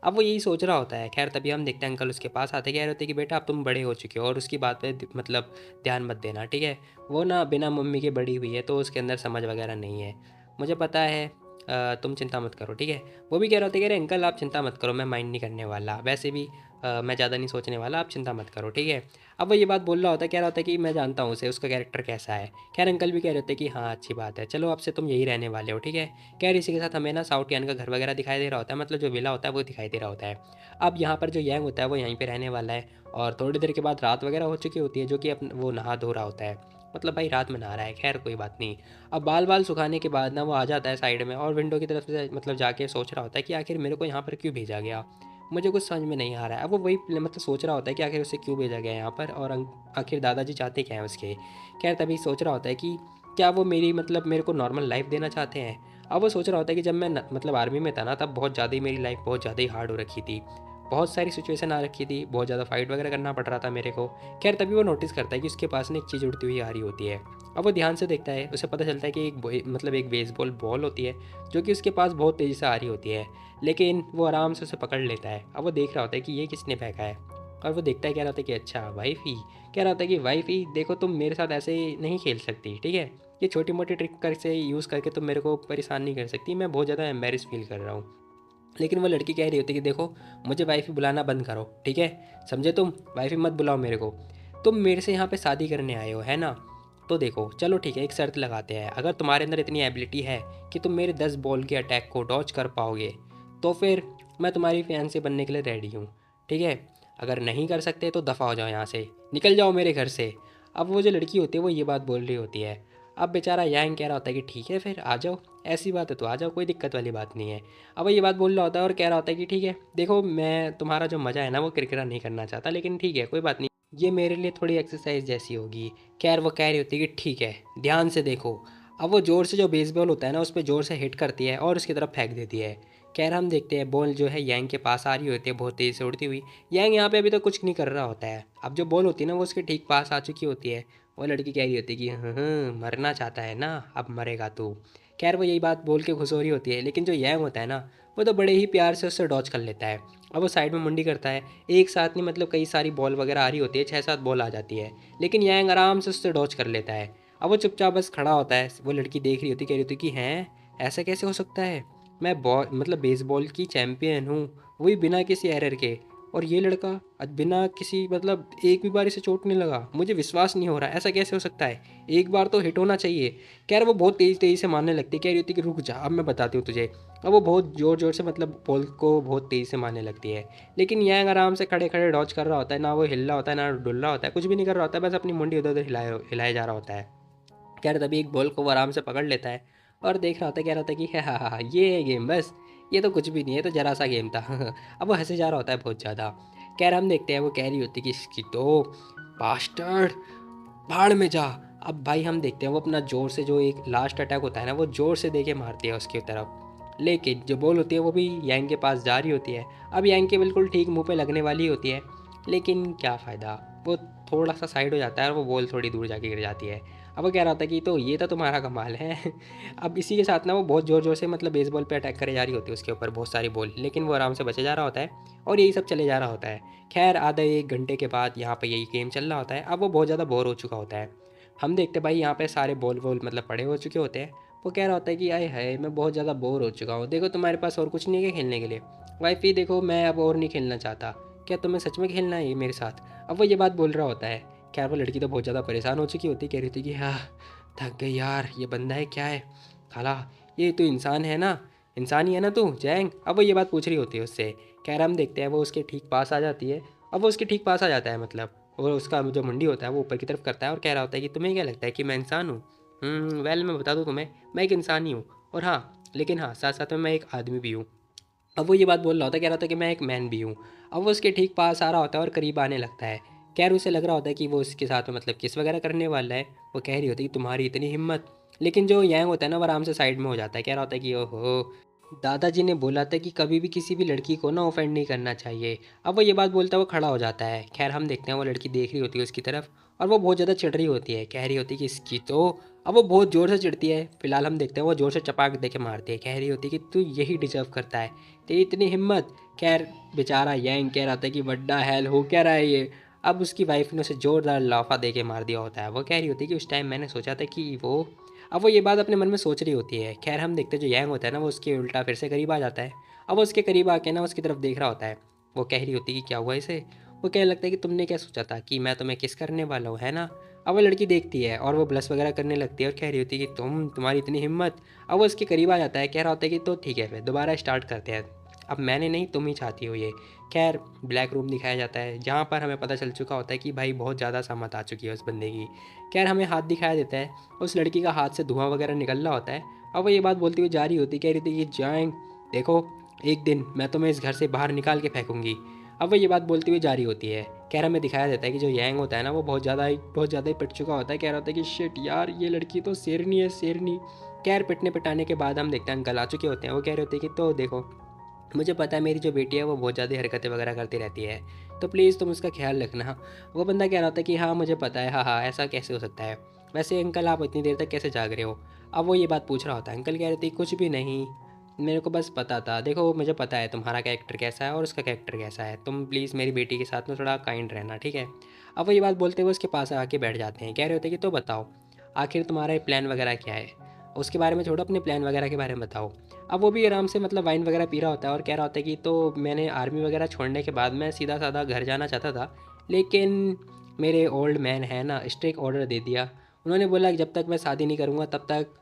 अब वो यही सोच रहा होता है। खैर तभी हम देखते हैं अंकल उसके पास आते, कह रहे होते हैं कि बेटा अब तुम बड़े हो चुके हो और उसकी बात पे मतलब ध्यान मत देना, ठीक है। वो ना बिना मम्मी के बड़ी हुई है तो उसके अंदर समझ वगैरह नहीं है, मुझे पता है। तुम चिंता मत करो, ठीक है। वो भी कह रहे होते कि अरे अंकल आप चिंता मत करो, मैं माइंड नहीं करने वाला, वैसे भी मैं ज़्यादा नहीं सोचने वाला, आप चिंता मत करो, ठीक है। अब वो ये बात बोल रहा होता है, कह रहा होता है कि मैं जानता हूँ उसे, उसका कैरेक्टर कैसा है। खैर अंकल भी कह रहे होते हैं कि हाँ अच्छी बात है, चलो अब से तुम यही रहने वाले हो, ठीक है। खैर इसी के साथ हमें ना साउथ यान का घर वगैरह दिखाई दे रहा होता है, मतलब जो विला होता है वो दिखाई दे रहा होता है। अब यहाँ पर जो यंग होता है वो यहीं पर रहने वाला है, और थोड़ी देर के बाद रात वगैरह हो चुकी होती है, जो कि वो नहा धो रहा होता है, मतलब भाई रात में नहा रहा है। खैर कोई बात नहीं। अब बाल बाल सुखाने के बाद ना वो आ जाता है साइड में और विंडो की तरफ से मतलब जाके सोच रहा होता है कि आखिर मेरे को यहाँ पर क्यों भेजा गया, मुझे कुछ समझ में नहीं आ रहा है। अब वो वही मतलब सोच रहा होता है कि आखिर उसे क्यों भेजा गया यहाँ पर, और आखिर दादाजी चाहते क्या हैं उसके। खैर तभी सोच रहा होता है कि क्या वो मेरी मतलब मेरे को नॉर्मल लाइफ देना चाहते हैं। अब वो सोच रहा होता है कि जब मैं मतलब आर्मी में था ना तब बहुत ज़्यादा ही मेरी लाइफ बहुत ज़्यादा ही हार्ड हो रखी थी, बहुत सारी सिचुएशन आ रखी थी, बहुत ज़्यादा फाइट वगैरह करना पड़ रहा था मेरे को। खैर तभी वो नोटिस करता है कि उसके पास ना एक चीज़ उड़ती हुई आ रही होती है। अब वो ध्यान से देखता है, उसे पता चलता है कि मतलब एक बेसबॉल बॉल होती है जो कि उसके पास बहुत तेज़ी से आ रही होती है, लेकिन वो आराम से उसे पकड़ लेता है। अब वो देख रहा होता है कि ये किसने फेंका है, और वो देखता है, कह रहा होता है कि अच्छा वाइफ ही। कह रहा होता है कि वाइफ ही देखो तुम मेरे साथ ऐसे नहीं खेल सकती, ठीक है। ये छोटी मोटी ट्रिक कर से यूज़ करके तुम मेरे को परेशान नहीं कर सकती, मैं बहुत ज़्यादा एम्बेरस फील कर रहा हूँ। लेकिन वो लड़की कह रही होती है कि देखो मुझे वाइफ ही बुलाना बंद करो, ठीक है, समझे तुम, वाइफ ही मत बुलाओ मेरे को। तुम मेरे से यहाँ पे शादी करने आए हो है ना, तो देखो चलो ठीक है एक शर्त लगाते हैं, अगर तुम्हारे अंदर इतनी एबिलिटी है कि तुम मेरे 10 बॉल के अटैक को डॉच कर पाओगे तो फिर मैं तुम्हारी फियांसे बनने के लिए रेडी हूँ, ठीक है। अगर नहीं कर सकते तो दफ़ा हो जाओ यहाँ से, निकल जाओ मेरे घर से। अब वो जो लड़की होती है वो ये बात बोल रही होती है। अब बेचारा यांग कह रहा होता है कि ठीक है फिर आ जाओ, ऐसी बात है तो आ जाओ, कोई दिक्कत वाली बात नहीं है। अब वो ये बात बोल रहा होता है और कह रहा होता है कि ठीक है देखो मैं तुम्हारा जो मज़ा है ना वो किरकिरा नहीं करना चाहता, लेकिन ठीक है कोई बात नहीं, ये मेरे लिए थोड़ी एक्सरसाइज जैसी होगी। खैर वो कह रही होती है कि ठीक है ध्यान से देखो। अब वो ज़ोर से जो बेसबॉल होता है ना उस पर ज़ोर से हिट करती है और उसकी तरफ फेंक देती है। खैर हम देखते हैं बॉल जो है यांग के पास आ रही होती है बहुत तेज़ी से उड़ती हुई। यांग यहाँ पे अभी तो कुछ नहीं कर रहा होता है, अब जो बॉल होती है ना वो उसके ठीक पास आ चुकी होती है। वो लड़की कह रही होती है कि मरना चाहता है ना, अब मरेगा तू। खैर वो यही बात बोल के खुश हो रही होती है, लेकिन जो यांग होता है ना वो तो बड़े ही प्यार से उससे डॉच कर लेता है। अब वो साइड में मुंडी करता है, एक साथ नहीं मतलब कई सारी बॉल वगैरह आ रही होती है, 6-7 बॉल आ जाती है, लेकिन यांग आराम से उससे डॉच कर लेता है। अब वो चुपचाप बस खड़ा होता है, वो लड़की देख रही होती, कह रही होती कि हैं ऐसा कैसे हो सकता है, मैं बॉल मतलब बेसबॉल की चैम्पियन हूँ, वो भी बिना किसी एरर के। और ये लड़का बिना किसी मतलब एक भी बार इसे चोट नहीं लगा। मुझे विश्वास नहीं हो रहा, ऐसा कैसे हो सकता है? एक बार तो हिट होना चाहिए। कह रहा वो बहुत तेज़ी तेज़ी से मारने लगती है, कह रही होती है कि रुक जा अब मैं बताती हूँ तुझे। अब वो बहुत ज़ोर ज़ोर से मतलब बॉल को बहुत तेज़ी से मारने लगती है। लेकिन यंग आराम से खड़े खड़े डॉज कर रहा होता है, ना वो हिल रहा होता है ना डुल रहा होता है, कुछ भी नहीं कर रहा होता है, बस अपनी मुंडी उधर उधर हिलाए जा रहा होता है। कह रहा तभी एक बॉल को वो आराम से पकड़ लेता है और देख रहा होता है, कह रहा होता है कि हाँ हाँ हाँ ये है गेम, बस ये तो कुछ भी नहीं है, तो जरा सा गेम था। अब वो हंसे जा रहा होता है बहुत ज़्यादा। कह रहा हम देखते हैं वो कह रही होती कि इसकी तो बास्टर्ड भाड़ में जा। अब भाई हम देखते हैं वो अपना ज़ोर से जो एक लास्ट अटैक होता है ना वो ज़ोर से दे के मारती है उसकी तरफ। लेकिन जो बॉल होती है वो भी यांग के पास जा रही होती है। अब यांग के बिल्कुल ठीक मुंह पे लगने वाली होती है, लेकिन क्या फ़ायदा, वो थोड़ा सा साइड हो जाता है और वो बॉल थोड़ी दूर जाके गिर जाती है। अब वो कह रहा था कि तो ये था तुम्हारा कमाल है। अब इसी के साथ ना वो बहुत ज़ोर ज़ोर से मतलब बेसबॉल पे अटैक करे जा रही होती है उसके ऊपर बहुत सारी बॉल, लेकिन वो आराम से बचे जा रहा होता है और यही सब चले जा रहा होता है। खैर आधा एक घंटे के बाद यहाँ पे यही गेम चल रहा होता है। अब वो बहुत ज़्यादा बोर हो चुका होता है। हम देखते भाई यहाँ पे सारे बॉल वॉल मतलब पड़े हो चुके होते हैं। वो कह रहा होता है कि आए हाय मैं बहुत ज़्यादा बोर हो चुका हूँ, देखो तुम्हारे पास और कुछ नहीं है क्या खेलने के लिए? वाइफी देखो मैं अब और नहीं खेलना चाहता, क्या तुम्हें सच में खेलना है ये मेरे साथ? अब वो ये बात बोल रहा होता है। खैर वो लड़की तो बहुत ज़्यादा परेशान हो चुकी होती, कह रही थी कि हाँ थक गई यार, ये बंदा है क्या है? खाला ये तो इंसान है ना, इंसान ही है ना तू जैंग? अब वो ये बात पूछ रही होती है उससे। कह रहा हम देखते हैं वो उसके ठीक पास आ जाती है। अब वो उसके ठीक पास आ जाता है मतलब और उसका जो मुंडी होता है वो ऊपर की तरफ करता है और कह रहा होता है कि तुम्हें क्या लगता है कि मैं इंसान हूँ? वेल मैं बता दूँ तुम्हें, मैं एक इंसान ही हूँ और हाँ लेकिन हाँ साथ साथ में मैं एक आदमी भी हूँ। अब वो ये बात बोल रहा होता है, कह रहा होता है कि मैं एक मैन भी हूँ। अब वो उसके ठीक पास आ रहा होता है और करीब आने लगता है। खैर उसे लग रहा होता है कि वो उसके साथ में मतलब किस वगैरह करने वाला है। वो कह रही होती है कि तुम्हारी इतनी हिम्मत। लेकिन जो यांग होता है ना वो आराम से साइड में हो जाता है, कह रहा होता है कि ओहो दादाजी ने बोला था कि कभी भी किसी भी लड़की को ना ऑफेंड नहीं करना चाहिए। अब वो ये बात बोलता है वो खड़ा हो जाता है। खैर हम देखते हैं वो लड़की देख रही होती है उसकी तरफ और वो बहुत ज़्यादा चिढ़ रही होती है, कह रही होती है कि इसकी तो। अब वो बहुत ज़ोर से चिढ़ती है। फिलहाल हम देखते हैं वो ज़ोर से चपाक दे के मारती है, कह रही होती है कि तू यही डिजर्व करता है, तेरी इतनी हिम्मत। खैर बेचारा यंग कह रहा था कि वड्डा हेल हो क्या रहा है ये। अब उसकी वाइफ ने उसे जोरदार लाफा दे के मार दिया होता है। वो कह रही होती है कि उस टाइम मैंने सोचा था कि वो। अब वो ये बात अपने मन में सोच रही होती है। खैर हम देखते हैं जो यंग होता है ना वो उसके उल्टा फिर से करीब आ जाता है। अब वो उसके करीब आके ना उसकी तरफ देख रहा होता है। वो कह रही होती है कि क्या हुआ इसे? वो कहने लगता है कि तुमने क्या सोचा था कि मैं तुम्हें किस करने वाला हूँ, है ना? अब वो लड़की देखती है और वो ब्लश वगैरह करने लगती है और कह रही होती है कि तुम्हारी इतनी हिम्मत। अब वो उसके करीब आ जाता है, कह रहा होता है कि तो ठीक है फिर दोबारा स्टार्ट करते हैं, अब मैंने नहीं तुम ही चाहती हो ये। खैर ब्लैक रूम दिखाया जाता है जहाँ पर हमें पता चल चुका होता है कि भाई बहुत ज़्यादा सहमत आ चुकी है उस बंदे की। खैर हमें हाथ दिखाया देता है, उस लड़की का हाथ से धुआं वगैरह निकल रहा होता है। अब वो ये बात बोलती हुई जा रही होती, कह रही थी कि जाएं देखो एक दिन मैं तुम्हें इस घर से बाहर निकाल के फेंकूंगी। अब वो ये बात बोलती हुई जा रही होती है। कह रहा हमें दिखाया देता है कि जो यांग होता है ना वो बहुत ज़्यादा ही पिट चुका होता है, कह रहा होता है कि शिट यार ये लड़की तो शेरनी है शेरनी। खैर पिटने पिटाने के बाद हम देखते हैं अंकल आ चुके होते हैं। वो कह रहे होते हैं कि तो देखो मुझे पता है मेरी जो बेटी है वो बहुत ज़्यादा हरकतें वगैरह करती रहती है, तो प्लीज़ तुम उसका ख्याल रखना। वो बंदा कह रहा होता है कि हाँ मुझे पता है, हाँ हाँ ऐसा कैसे हो सकता है? वैसे अंकल आप इतनी देर तक कैसे जाग रहे हो? अब वो ये बात पूछ रहा होता है। अंकल कह रहे थे कुछ भी नहीं, मेरे को बस पता था, देखो मुझे पता है तुम्हारा कैरेक्टर कैसा है और उसका कैरेक्टर कैसा है, तुम प्लीज़ मेरी बेटी के साथ में थोड़ा काइंड रहना, ठीक है? अब वो ये बात बोलते हुए उसके पास आके बैठ जाते हैं। कह रहे होते हैं कि तो बताओ आखिर तुम्हारा ये प्लान वगैरह क्या है? उसके बारे में छोड़ो, अपने प्लान वगैरह के बारे में बताओ। अब वो भी आराम से मतलब वाइन वगैरह पी रहा होता है और कह रहा होता है कि तो मैंने आर्मी वगैरह छोड़ने के बाद मैं सीधा साधा घर जाना चाहता था, लेकिन मेरे ओल्ड मैन है ना स्ट्रिक्ट ऑर्डर दे दिया। उन्होंने बोला कि जब तक मैं शादी नहीं करूँगा तब तक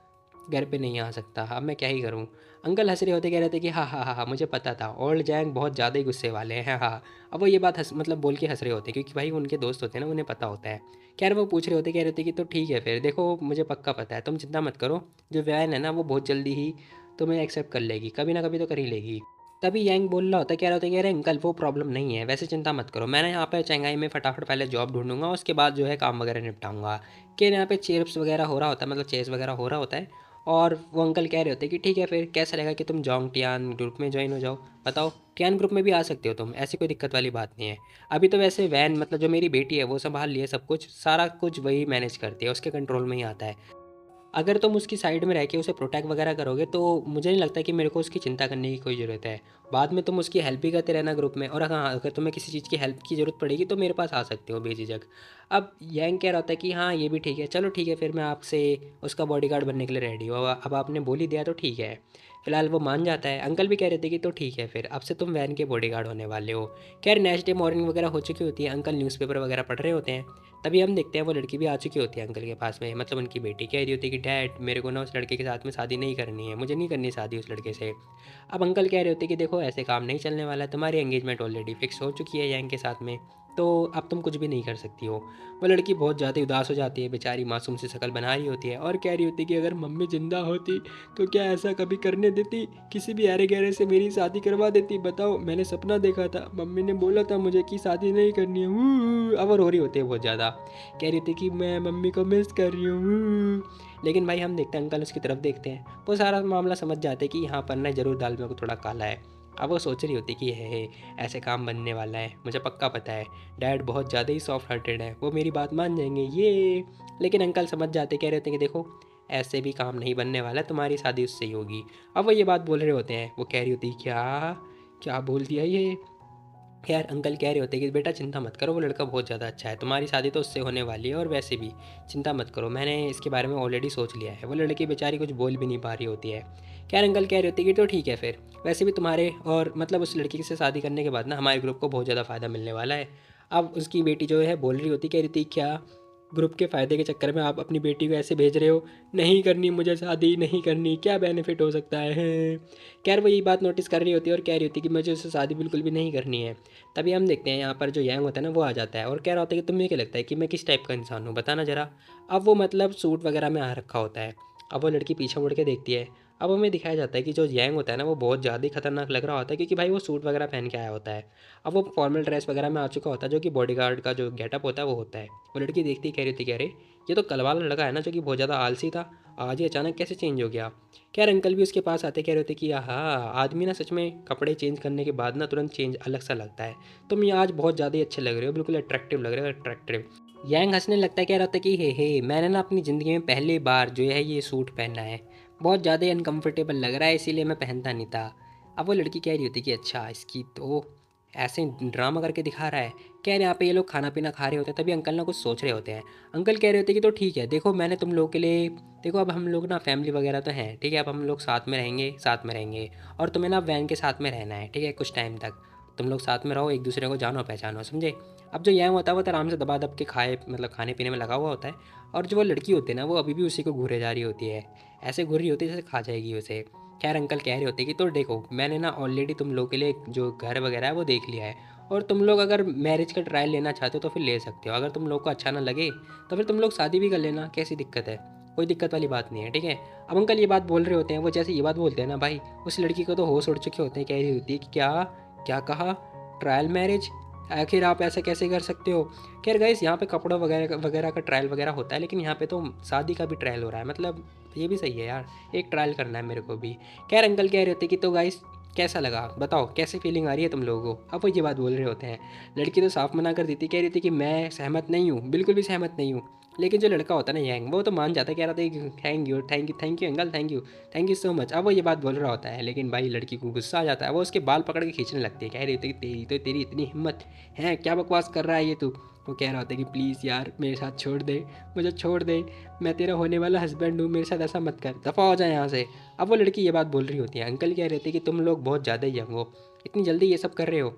घर पे नहीं आ सकता। अब मैं क्या ही करूँ? अंकल हंस रहे होते, कह रहे थे कि हाँ हाँ हाँ हाँ मुझे पता था ओल्ड जैंग बहुत ज़्यादा ही गुस्से वाले हैं, हाँ हाँ। अब वो ये बात हंस मतलब बोल के हंस रहे होते क्योंकि भाई उनके दोस्त होते हैं ना उन्हें पता होता है। खैर वो पूछ रहे होते, कह रहे थे कि तो ठीक है फिर देखो मुझे पक्का पता है, तुम चिंता मत करो, जो वैन है ना वो बहुत जल्दी ही तुम्हें एक्सेप्ट कर लेगी, कभी ना कभी तो कर ही लेगी। तभी यंग बोल रहा होता है, कह रहा होता है कि अरे अंकल वो प्रॉब्लम नहीं है, वैसे चिंता मत करो, मैंने यहाँ पे चेंगाई में फटाफट पहले जॉब ढूंढूंगा उसके बाद जो है काम वगैरह निपटाऊंगा। कि यहाँ पे चेयर्स वगैरह हो रहा होता है मतलब चेस वगैरह हो रहा होता है। और वो अंकल कह रहे होते हैं कि ठीक है फिर कैसा रहेगा कि तुम जोंग टियान ग्रुप में ज्वाइन हो जाओ। बताओ टियान ग्रुप में भी आ सकते हो तुम, ऐसी कोई दिक्कत वाली बात नहीं है। अभी तो वैसे वैन मतलब जो मेरी बेटी है वो संभाल लिए सब कुछ, सारा कुछ वही मैनेज करती है, उसके कंट्रोल में ही आता है। अगर तुम उसकी साइड में रह के उसे प्रोटेक्ट वगैरह करोगे तो मुझे नहीं लगता कि मेरे को उसकी चिंता करने की कोई ज़रूरत है। बाद में तुम उसकी हेल्प भी करते रहना ग्रुप में, और हाँ अगर तुम्हें किसी चीज़ की हेल्प की ज़रूरत पड़ेगी तो मेरे पास आ सकते हो बेझिझक। अब यंग कह रहा होता है कि हाँ ये भी ठीक है, चलो ठीक है फिर मैं आपसे उसका बॉडीगार्ड बनने के लिए रेडी हूँ, अब आपने बोल ही दिया तो ठीक है। फिलहाल वो मान जाता है। अंकल भी कह रहे थे कि तो ठीक है, फिर अब से तुम वैन के बॉडीगार्ड होने वाले हो। खैर नेक्स्ट डे मॉर्निंग वगैरह हो चुकी होती है, अंकल न्यूज़पेपर वगैरह पढ़ रहे होते हैं। तभी हम देखते हैं वो लड़की भी आ चुकी होती है अंकल के पास में, मतलब उनकी बेटी कह रही होती है कि डैड मेरे को ना उस लड़के के साथ में शादी नहीं करनी है, मुझे नहीं करनी शादी उस लड़के से। अब अंकल कह रहे होते कि देखो ऐसे काम नहीं चलने वाला है, तुम्हारी एंगेजमेंट ऑलरेडी फिक्स हो चुकी है यांग के साथ में, तो अब तुम कुछ भी नहीं कर सकती हो। वो लड़की बहुत ज़्यादा उदास हो जाती है, बेचारी मासूम सी शक्ल बना रही होती है और कह रही होती है कि अगर मम्मी ज़िंदा होती तो क्या ऐसा कभी करने देती, किसी भी अरे गहरे से मेरी शादी करवा देती। बताओ मैंने सपना देखा था, मम्मी ने बोला था मुझे कि शादी नहीं करनी है। अब वो रो रही होती है बहुत ज़्यादा, कह रही थी कि मैं मम्मी को मिस कर रही हूँ। लेकिन भाई हम देखते हैं अंकल उसकी तरफ देखते हैं, वो सारा मामला समझ जाते हैं कि यहाँ पर ना ज़रूर दाल में को थोड़ा काला है। अब वो सोच रही होती कि है ऐसे काम बनने वाला है, मुझे पक्का पता है डैड बहुत ज़्यादा ही सॉफ्ट हार्टेड है, वो मेरी बात मान जाएंगे ये। लेकिन अंकल समझ जाते, कह रहे होते हैं कि देखो ऐसे भी काम नहीं बनने वाला, तुम्हारी शादी उससे ही होगी। अब वो ये बात बोल रहे होते हैं, वो कह रही होती क्या क्या बोल दिया ये। खैर अंकल कह रहे होते हैं कि बेटा चिंता मत करो, वो लड़का बहुत ज़्यादा अच्छा है, तुम्हारी शादी तो उससे होने वाली है, और वैसे भी चिंता मत करो, मैंने इसके बारे में ऑलरेडी सोच लिया है। वो लड़की बेचारी कुछ बोल भी नहीं पा रही होती है। खैर अंकल कह रहे होते हैं कि तो ठीक है फिर, वैसे भी तुम्हारे और मतलब उस लड़की से शादी करने के बाद ना हमारे ग्रुप को बहुत ज़्यादा फ़ायदा मिलने वाला है। अब उसकी बेटी जो है बोल रही होती, कह रही थी क्या ग्रुप के फ़ायदे के चक्कर में आप अपनी बेटी को ऐसे भेज रहे हो, नहीं करनी मुझे शादी, नहीं करनी, क्या बेनिफिट हो सकता है। खैर वो ये बात नोटिस कर रही होती है और कह रही होती है कि मुझे उससे शादी बिल्कुल भी नहीं करनी है। तभी हम देखते हैं यहाँ पर जो यांग होता है ना वो आ जाता है और कह रहा होता है कि तुम्हें क्या लगता है कि मैं किस टाइप का इंसान हूँ, बताना ज़रा। अब वो मतलब सूट वगैरह में आ रखा होता है। अब वो लड़की पीछे मुड़ के देखती है। अब हमें दिखाया जाता है कि जो यांग होता है ना वो बहुत ज़्यादा ही खतरनाक लग रहा होता है, क्योंकि भाई वो सूट वगैरह पहन के आया होता है। अब वो फॉर्मल ड्रेस वगैरह में आ चुका होता है, जो कि बॉडीगार्ड का जो गेटअप होता है वो होता है। वो लड़की देखती कह रही थी कि अरे ये तो कल वाला लड़का है ना जो कि बहुत ज़्यादा आलसी था, आज ही अचानक कैसे चेंज हो गया। खैर अंकल भी उसके पास आते कह रहे थे कि हाँ आदमी ना सच में कपड़े चेंज करने के बाद ना तुरंत चेंज अलग सा लगता है, तुम ये आज बहुत ज़्यादा ही अच्छे लग रहे हो, बिल्कुल अट्रैक्टिव लग रहे हो, अट्रैक्टिव। यांग हंसने लगता है, कह रहा था कि हे मैंने ना अपनी ज़िंदगी में पहली बार जो है ये सूट पहना है, बहुत ज़्यादा ही अनकम्फर्टेबल लग रहा है, इसीलिए मैं पहनता नहीं था। अब वो लड़की कह रही होती कि अच्छा इसकी तो ऐसे ड्रामा करके दिखा रहा है। कह रहे यहाँ पे ये लोग खाना पीना खा रहे होते हैं, तभी अंकल ना कुछ सोच रहे होते हैं। अंकल कह रहे होते हैं कि तो ठीक है, देखो मैंने तुम लोगों के लिए, देखो अब हम लोग ना फैमिली वगैरह तो हैं, ठीक है, अब हम लोग साथ में रहेंगे और तुम्हें ना वैन के साथ में रहना है, ठीक है, कुछ टाइम तक तुम लोग साथ में रहो, एक दूसरे को जानो पहचानो, समझे। अब जो यंग होता है वो तो आराम से दबा दब के खाए, मतलब खाने पीने में लगा हुआ होता है, और जो वो लड़की होती है ना वो अभी भी उसी को घूरे जा रही होती है, ऐसे घूर रही होती है जैसे खा जाएगी उसे। खैर अंकल कह रहे होते हैं कि तो देखो मैंने ना ऑलरेडी तुम लोग के लिए जो घर वगैरह है वो देख लिया है, और तुम लोग अगर मैरिज का ट्रायल लेना चाहते हो तो फिर ले सकते हो, अगर तुम लोग को अच्छा ना लगे तो फिर तुम लोग शादी भी कर लेना, कैसी दिक्कत है, कोई दिक्कत वाली बात नहीं है, ठीक है। अब अंकल ये बात बोल रहे होते हैं, वो जैसे ये बात बोलते हैं ना भाई, उस लड़की को तो होश उड़ चुके होते हैं, कह रही होती है कि क्या क्या कहा, ट्रायल मैरिज, आखिर आप ऐसा कैसे कर सकते हो। खैर गाइस यहाँ पे कपड़ों वगैरह वगैरह का ट्रायल वगैरह होता है, लेकिन यहाँ पे तो शादी का भी ट्रायल हो रहा है, मतलब ये भी सही है यार, एक ट्रायल करना है मेरे को भी। खैर अंकल कह रहे होते कि तो गाइस कैसा लगा बताओ, कैसी फीलिंग आ रही है तुम लोगों को। अब वो ये बात बोल रहे होते हैं, लड़की तो साफ मना कर दी थी, कह रही थी कि मैं सहमत नहीं हूँ, बिल्कुल भी सहमत नहीं हूँ। लेकिन जो लड़का होता है ना यंग, वो तो मान जाता है, कह रहा था कि thank you uncle, thank you so much. अब वो ये बात बोल रहा होता है, लेकिन भाई लड़की को गुस्सा आ जाता है, वो उसके बाल पकड़ के खींचने लगती है, कह रही होती है कि तेरी इतनी हिम्मत है, क्या बकवास कर रहा है ये तू। वो कह रहा होता है कि प्लीज़ यार मेरे साथ छोड़ दे, मुझे छोड़ दे, मैं तेरा होने वाला हस्बैंड हूँ, मेरे साथ ऐसा मत कर, दफ़ा हो जाए यहाँ से। अब वो लड़की ये बात बोल रही होती है, अंकल कह रहे थे कि तुम लोग बहुत ज़्यादा यंग हो, इतनी जल्दी ये सब कर रहे हो।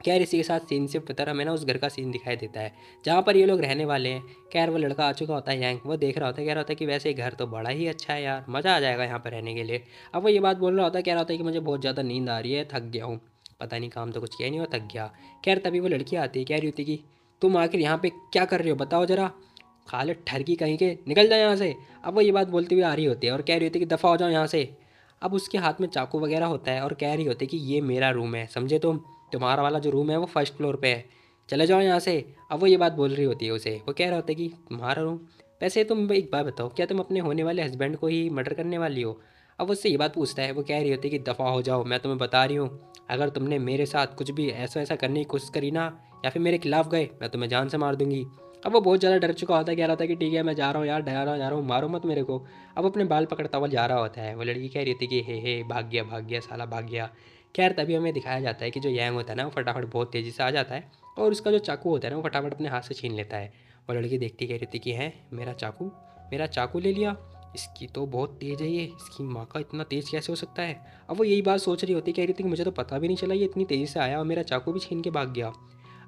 खैर इसी के साथ सीन से तरह हमें ना उस घर का सीन दिखाई देता है जहाँ पर ये लोग रहने वाले हैं। खैर वो लड़का आ चुका होता है यंग, वो देख रहा होता है, कह रहा होता है कि वैसे घर तो बड़ा ही अच्छा है यार, मज़ा आ जाएगा यहाँ पर रहने के लिए। अब वो ये बात बोल रहा होता है, कह रहा होता है कि मुझे बहुत ज़्यादा नींद आ रही है, थक गया हूँ, पता नहीं काम तो कुछ किया नहीं, वो थक गया। खैर तभी वो लड़की आती है, कह रही होती कि तुम आखिर यहाँ पे क्या कर रहे हो बताओ ज़रा, खाले ठरकी कहीं के, निकल जाए यहाँ से। अब वो ये बात बोलती हुई आ रही होती है और कह रही होती है कि दफ़ा हो जाओ यहाँ से। अब उसके हाथ में चाकू वगैरह होता है और कह रही होती है कि ये मेरा रूम है, समझे तुम, तुम्हारा वाला जो रूम है वो फर्स्ट फ्लोर पे है, चले जाओ यहाँ से। अब वो ये बात बोल रही होती है उसे, वो कह रहा होता है कि तुम्हारा रूम, वैसे तुम एक बात बताओ, क्या तुम अपने होने वाले हस्बैंड को ही मर्डर करने वाली हो। अब उससे ये बात पूछता है, वो कह रही होती है कि दफ़ा हो जाओ, मैं तुम्हें बता रही हूँ, अगर तुमने मेरे साथ कुछ भी ऐसा ऐसा करने की कोशिश करी ना, या फिर मेरे खिलाफ गए, मैं तुम्हें जान से मार दूंगी। अब वो बहुत ज़्यादा डर चुका होता है, कह रहा था कि ठीक है मैं जा रहा हूँ यार, जा रहा हूँ, मारो मत मेरे को। अब अपने बाल पकड़ता हुआ जा रहा होता है, वो लड़की कह रही थी कि हे भाग गया साला भाग गया। खैर तभी हमें दिखाया जाता है कि जो यांग होता है ना वो फटाफट बहुत तेज़ी से आ जाता है और उसका जो चाकू होता है ना वो फटाफट अपने हाथ से छीन लेता है। वो लड़की देखती कह रही थी कि है मेरा चाकू ले लिया, इसकी तो बहुत तेज़ है ये, इसकी माँ का इतना तेज़ कैसे हो सकता है। अब वो यही बात सोच रही होती, कह रही थी कि मुझे तो पता भी नहीं चला ये इतनी तेज़ी से आया और मेरा चाकू भी छीन के भाग गया।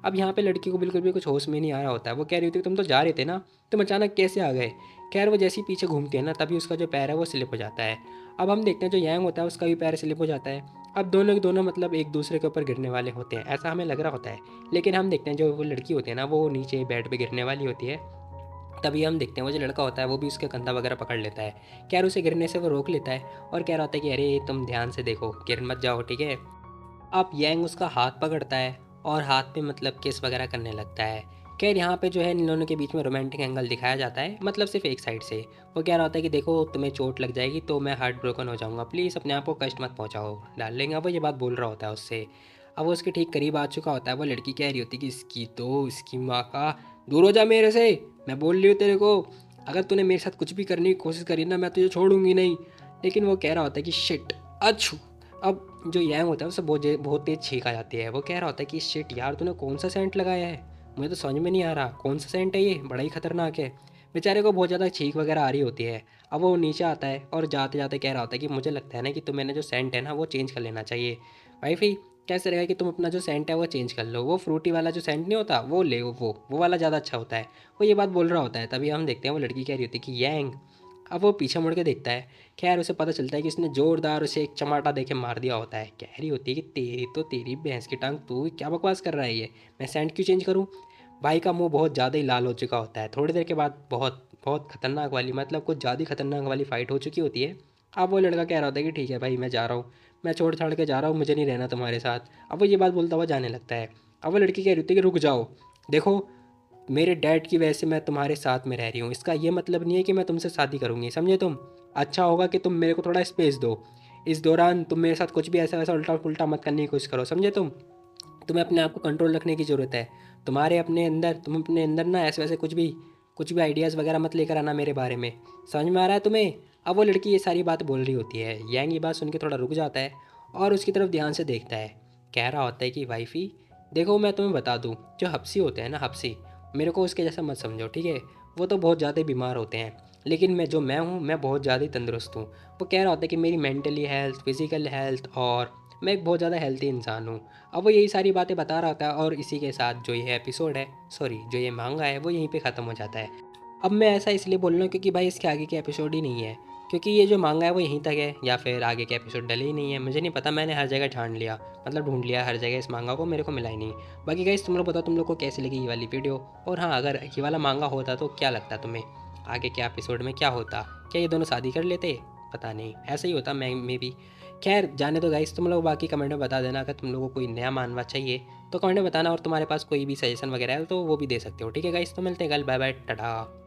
अब यहाँ पे लड़की को बिल्कुल भी कुछ होश में नहीं आ रहा होता है। वो कह रही होती है तुम तो जा रहे थे ना, तुम अचानक कैसे आ गए। खैर वो जैसे ही पीछे घूमती है ना, तभी उसका जो पैर है वो स्लिप हो जाता है। अब हम देखते हैं जो यांग होता है उसका भी पैर स्लिप हो जाता है। अब दोनों के दोनों मतलब एक दूसरे के ऊपर गिरने वाले होते हैं, ऐसा हमें लग रहा होता है। लेकिन हम देखते हैं जो वो लड़की होती है ना, वो नीचे बेड पे गिरने वाली होती है। तभी हम देखते हैं वो जो लड़का होता है वो भी उसके कंधा वगैरह पकड़ लेता है। खैर उसे गिरने से वो रोक लेता है और कह रहा होता है कि अरे तुम ध्यान से देखो, गिर मत जाओ, ठीक है। अब यंग उसका हाथ पकड़ता है और हाथ पे मतलब किस वगैरह करने लगता है। खैर यहाँ पे जो है इन दोनों के बीच में रोमांटिक एंगल दिखाया जाता है, मतलब सिर्फ एक साइड से। वो कह रहा होता है कि देखो तुम्हें चोट लग जाएगी तो मैं हार्ट ब्रोकन हो जाऊँगा, प्लीज़ अपने आप को कष्ट मत पहुँचाओ डार्लिंग। अब वो ये बात बोल रहा होता है उससे। अब वो उसके ठीक करीब आ चुका होता है। वो लड़की कह रही होती है कि इसकी माँ का, दूर हो जा मेरे से, मैं बोल रही हूँ तेरे को, अगर तूने मेरे साथ कुछ भी करने की कोशिश करी ना मैं तुझे छोड़ूंगी नहीं। लेकिन वो कह रहा होता है कि शिट, अच्छू। अब जो यांग होता है उसे बहुत तेज छींक आ जाती है। वो कह रहा होता है कि शिट यार तूने कौन सा सेंट लगाया है, मुझे तो समझ में नहीं आ रहा कौन सा सेंट है, ये बड़ा ही खतरनाक है। बेचारे को बहुत ज़्यादा छींक वगैरह आ रही होती है। अब वो नीचे आता है और जाते जाते कह रहा होता है कि मुझे लगता है ना कि तुम्हें जो सेंट है ना वो चेंज कर लेना चाहिए। वाईफी कैसे रहेगा कि तुम अपना जो सेंट है वो चेंज कर लो, वो फ्रूटी वाला जो सेंट नहीं होता वो ले, वो वाला ज़्यादा अच्छा होता है। वो ये बात बोल रहा होता है। तभी हम देखते हैं वो लड़की कह रही होती है कि यांग। अब वो पीछे मुड़ के देखता है। खैर उसे पता चलता है कि उसने जोरदार उसे एक चमाटा देके मार दिया होता है। कह रही होती है कि तेरी भैंस की टांग, तू क्या बकवास कर रहा है, ये मैं सेंट क्यों चेंज करूँ। भाई का मुंह बहुत ज़्यादा ही लाल हो चुका होता है। थोड़ी देर के बाद बहुत बहुत खतरनाक वाली, मतलब कुछ ज़्यादा खतरनाक वाली फ़ाइट हो चुकी होती है। अब वो लड़का कह रहा होता है कि ठीक है भाई मैं जा रहा हूँ, मैं छोड़ छाड़ के जा रहा हूँ, मुझे नहीं रहना तुम्हारे साथ। अब वो ये बात बोलता हुआ जाने लगता है। अब वो लड़की कह रही होती है कि रुक जाओ, देखो मेरे डैड की वजह से मैं तुम्हारे साथ में रह रही हूँ, इसका ये मतलब नहीं है कि मैं तुमसे शादी करूँगी, समझे तुम। अच्छा होगा कि तुम मेरे को थोड़ा स्पेस दो, इस दौरान तुम मेरे साथ कुछ भी ऐसा वैसा उल्टा पुल्टा मत करने की कोशिश करो, समझे तुम। तुम्हें अपने आप को कंट्रोल रखने की ज़रूरत है। तुम अपने अंदर ना ऐसे वैसे कुछ भी आइडियाज़ वगैरह मत लेकर आना मेरे बारे में, समझ में आ रहा है तुम्हें। अब वो लड़की ये सारी बात बोल रही होती है। यांग ये बात सुन के थोड़ा रुक जाता है और उसकी तरफ ध्यान से देखता है। कह रहा होता है कि वाइफ़ी देखो मैं तुम्हें बता दूँ, जो हफ्सी होते हैं ना हफ्सी, मेरे को उसके जैसा मत समझो, ठीक है। वो तो बहुत ज़्यादा बीमार होते हैं, लेकिन मैं हूँ, मैं बहुत ज़्यादा ही तंदुरुस्त हूँ। वो कह रहा होता है कि मेरी मेंटली हेल्थ, फिज़िकल हेल्थ और मैं एक बहुत ज़्यादा हेल्थी इंसान हूँ। अब वो यही सारी बातें बता रहा था और इसी के साथ जो ये एपिसोड है, सॉरी जो ये मांगा है, वो यहीं पे ख़त्म हो जाता है। अब मैं ऐसा इसलिए बोल रहा हूँ क्योंकि भाई इसके आगे के एपिसोड ही नहीं है, क्योंकि ये जो मांगा है वो यहीं तक है, या फिर आगे के एपिसोड डले ही नहीं है, मुझे नहीं पता। मैंने हर जगह ढूंढ लिया, मतलब ढूंढ लिया हर जगह, इस मांगा को मेरे को मिला ही नहीं। बाकी गाइस तुम लोग बताओ तुम लोग को कैसी लगी ये वाली वीडियो, और हाँ अगर ये वाला मांगा होता तो क्या लगता तुम्हें आगे के एपिसोड में क्या होता, क्या ये दोनों शादी कर लेते, पता नहीं ऐसा ही होता मैं मे भी। खैर जाने दो गाइस, तुम लोग बाकी कमेंट में बता देना अगर तुम लोगों को कोई नया मानवा चाहिए तो कमेंट में बताना, और तुम्हारे पास कोई भी सजेशन वगैरह है तो वो भी दे सकते हो, ठीक है गाइस। तो मिलते हैं कल, बाय बाय, टाटा।